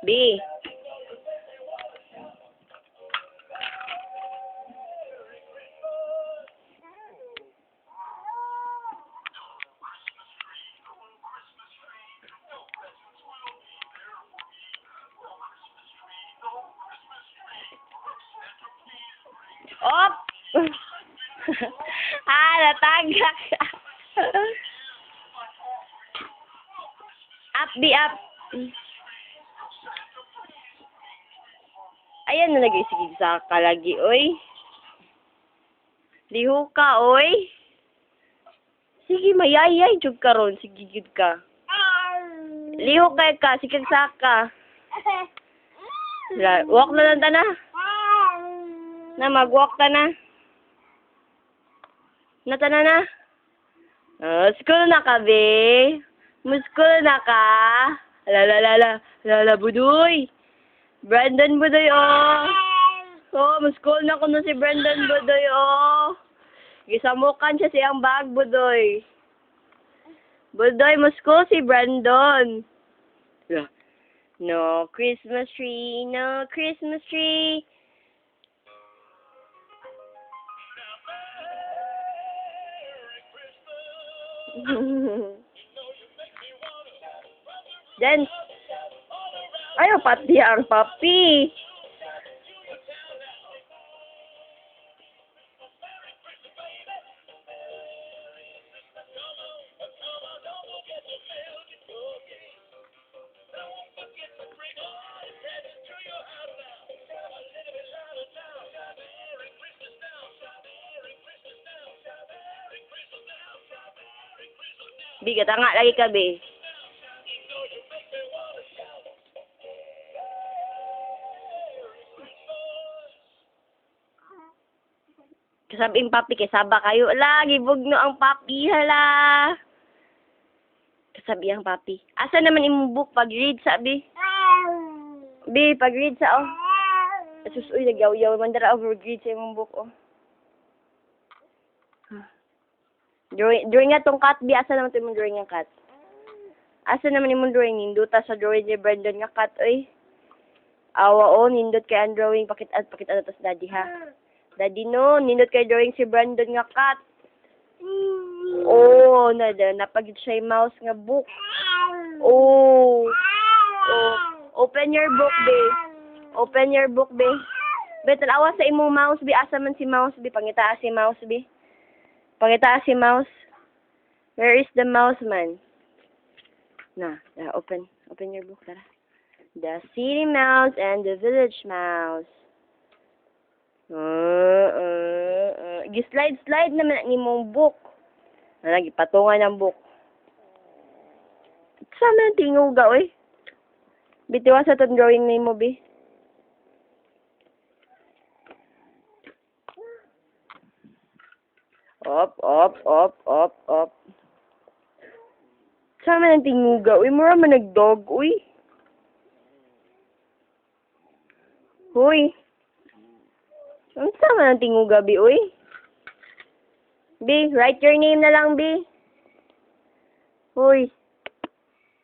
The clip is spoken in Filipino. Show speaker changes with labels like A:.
A: B. Op! Natagak. Up, B, up. Ayan na nag-isigig sa kalagi, oy. Liho ka, oy. Sige, mayayay, jug ka ron. Sige, jud ka. Liho ka, sige saka. Walk na lang ta na. Mag-walk ta na. Natana na. School na ka, be. Muskul na ka. Lala, budoy. Brandon Budoy, oh. Muskul na ko na si Brandon Budoy, oh. Gisamukan siya siyang bag, Budoy. Budoy, muskul si Brandon. No Christmas tree, no Christmas tree. Then, ayaw pati ang papi. Bigat nga lagi ka, be. Kasabing papi, kasaba kayo. Lagi, bugno ang papi, hala. Kasabi ang papi. Asa naman imong book pag-read sa, be? Be, pag-read sa, oh. Susuy, nagyaw-yaw. Mandara over-read sa imong book, oh. Drawing nga tong cat, be. Asa naman ito imong drawing ng cat? Asa naman imong drawing? Ninduta sa drawing ni Brandon nga cat, oy. Awa, oh. Nindot kay ang drawing. Pakit ano tas daddy, ha? Daddy, no. Nindot kay drawing si Brandon nga cat. Oh, napagid siya yung mouse nga book. Oh. Open your book, be. Open your book, be. Be, tanawa sa imong mouse, be. Asa man si mouse, be. Pangita si mouse, be. Pangita si mouse. Where is the mouse, man? Open your book, tara. The city mouse and the village mouse. Slide naman ni mong book. Lagi patungan ng book. Saan na tinguga, oy? Bitiwa sa itong drawing ni mo, be. Op. Saan man ang tinguga, uy? Mura man nag-dog, uy. Uy. Saan man ang tinguga, be, uy? Be, write your name na lang, be. Uy.